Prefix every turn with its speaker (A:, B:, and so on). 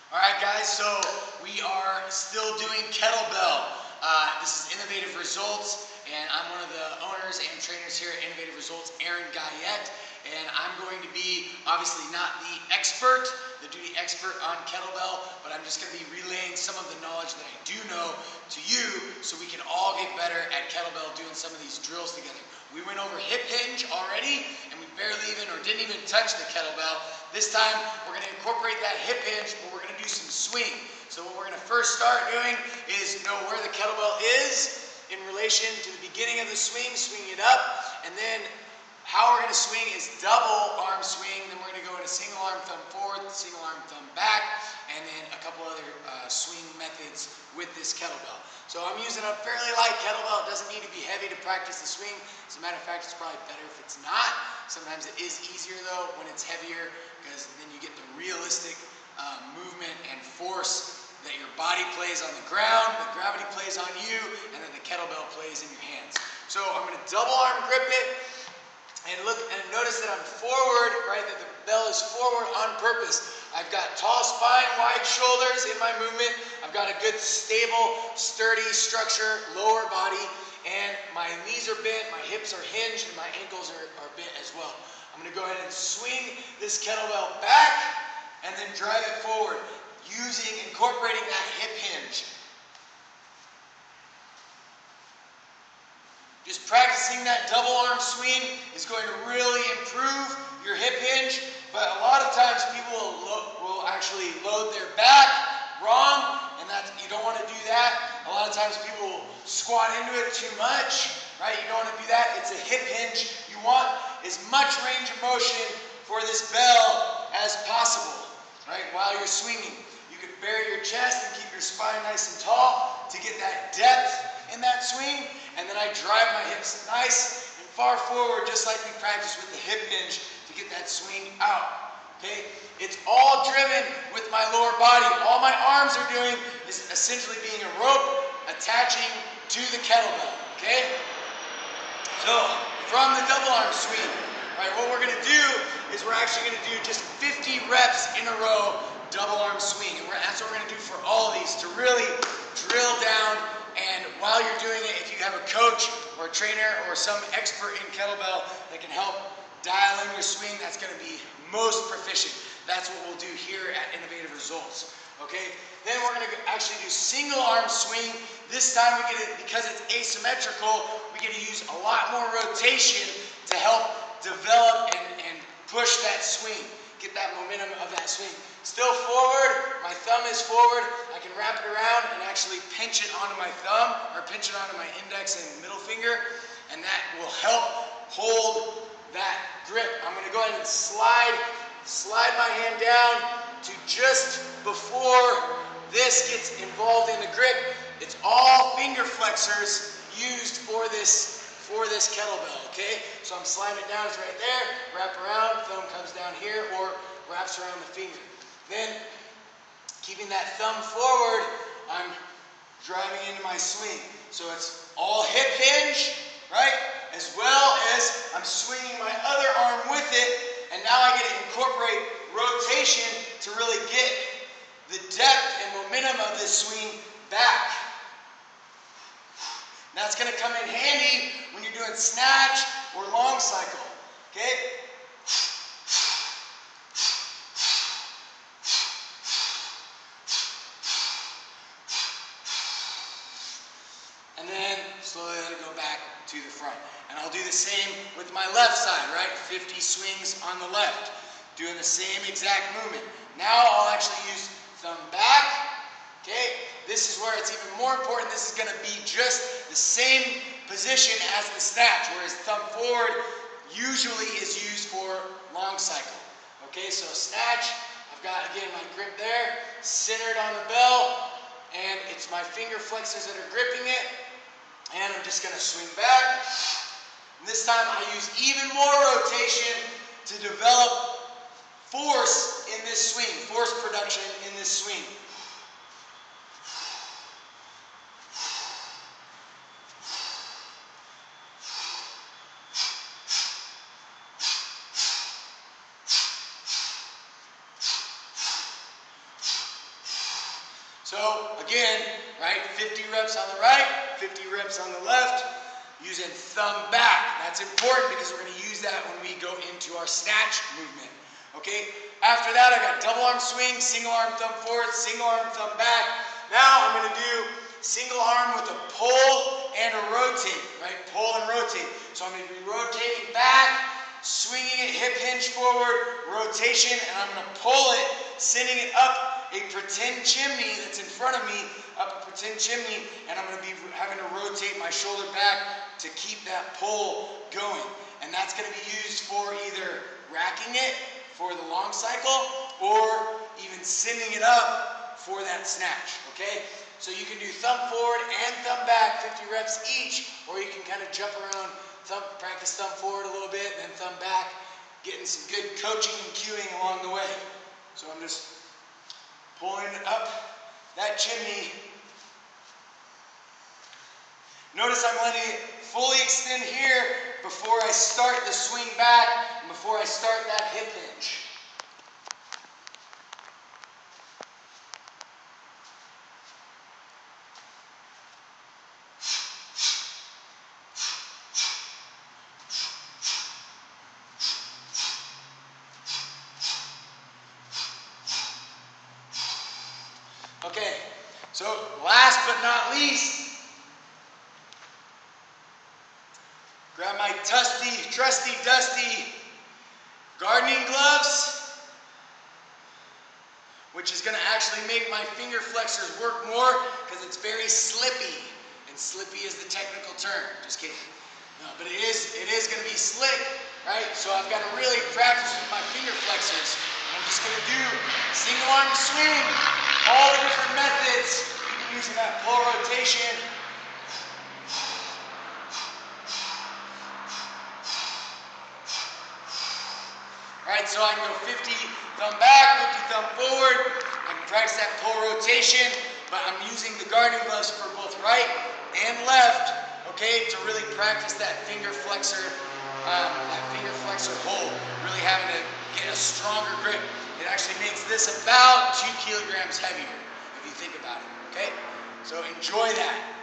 A: All right, guys, so we are still doing kettlebell. This is Innovative Results, and I'm one of the owners and trainers here at Innovative Results, Aaron Guyette, and I'm going to be, obviously not the expert, the duty expert on kettlebell, but I'm just going to be relaying some of the knowledge that I do know to you so we can all get better at kettlebell doing some of these drills together. We went over hip hinge already, and we barely even, or didn't even touch the kettlebell. This time, we're going to incorporate that hip hinge, but we're going to do some swing. So what we're going to first start doing is know where the kettlebell is in relation to the beginning of the swing, swing it up, and then how we're going to swing is double arm swing. Then we're going to go into single arm thumb forward, single arm thumb back, and then a couple other swing methods with this kettlebell. So I'm using a fairly light kettlebell. It doesn't need to be heavy to practice the swing. As a matter of fact, it's probably better if it's not. Sometimes it is easier though when it's heavier, because then you get the realistic movement and force that your body plays on the ground, the gravity plays on you, and then the kettlebell plays in your hands. So I'm going to double arm grip it. And look and notice that I'm forward, right? That the bell is forward on purpose. I've got tall spine, wide shoulders in my movement. I've got a good, stable, sturdy structure, lower body, and my knees are bent, my hips are hinged, and my ankles are bent as well. I'm going to go ahead and swing this kettlebell back and then drive it forward, incorporating that hip hinge. Just practicing that double arm swing is going to really improve your hip hinge, but a lot of times people will actually load their back wrong, and you don't want to do that. A lot of times people will squat into it too much, right? You don't want to do that. It's a hip hinge. You want as much range of motion for this bell as possible, right? While you're swinging, you can bury your chest and keep your spine nice and tall to get that depth in that swing. And then I drive my hips nice and far forward, just like we practiced with the hip hinge to get that swing out, okay? It's all driven with my lower body. All my arms are doing is essentially being a rope attaching to the kettlebell, okay? So, from the double arm swing, right, what we're gonna do is we're actually gonna do just 50 reps in a row, double arm swing. And that's what we're gonna do for all of these, to really drill down. And while you're doing it, if you have a coach or a trainer or some expert in kettlebell that can help dial in your swing, that's going to be most proficient. That's what we'll do here at Innovative Results. Okay? Then we're going to actually do single arm swing. This time we get it, because it's asymmetrical, we get to use a lot more rotation to help develop and push that swing. Get that momentum of that swing. Still forward, my thumb is forward. I can wrap it around and actually pinch it onto my thumb, or pinch it onto my index and middle finger, and that will help hold that grip. I'm going to go ahead and slide my hand down to just before this gets involved in the grip. It's all finger flexors used for this kettlebell, okay? So I'm sliding it down, it's right there, wrap around, thumb comes down here, or wraps around the finger. Then, keeping that thumb forward, I'm driving into my swing. So it's all hip hinge, right? As well as I'm swinging my other arm with it, and now I get to incorporate rotation to really get the depth and momentum of this swing back. That's going to come in handy when you're doing snatch or long cycle, okay? And then slowly let it go back to the front. And I'll do the same with my left side, right? 50 swings on the left, doing the same exact movement. Now I'll actually use thumb back, okay? This is where it's even more important. This is going to be just the same position as the snatch, whereas thumb forward usually is used for long cycle. Okay, so snatch, I've got, again, my grip there, centered on the bell, and it's my finger flexors that are gripping it, and I'm just going to swing back. And this time I use even more rotation to develop force in this swing, force production in this swing. So again, right, 50 reps on the right, 50 reps on the left, using thumb back. That's important because we're going to use that when we go into our snatch movement. Okay, after that I got double arm swing, single arm thumb forward, single arm thumb back. Now I'm going to do single arm with a pull and a rotate, right? Pull and rotate. So I'm going to be rotating back, swinging it hip hinge forward, rotation, and I'm going to pull it, sending it up a pretend chimney that's in front of me, up a pretend chimney, and I'm going to be having to rotate my shoulder back to keep that pull going. And that's going to be used for either racking it for the long cycle or even sending it up for that snatch, okay? So you can do thumb forward and thumb back, 50 reps each, or you can kind of jump around, practice thumb forward a little bit, and then thumb back, getting some good coaching and cueing along the way. So I'm just pulling up that chimney. Notice I'm letting it fully extend here before I start the swing back and before I start that hip hinge. Okay, so last but not least, grab my trusty, dusty gardening gloves, which is going to actually make my finger flexors work more because it's very slippy, and slippy is the technical term. Just kidding. No, but it is going to be slick, right? So I've got to really practice with my finger flexors. I'm just going to do single arm swing, all the different methods, even using that pull rotation. Alright, so I can go 50 thumb back, 50 thumb forward. I can practice that pull rotation, but I'm using the gardening gloves for both right and left, okay, to really practice that finger flexor hold, really having to get a stronger grip. It actually makes this about 2 kilograms heavier, if you think about it, okay? So enjoy that.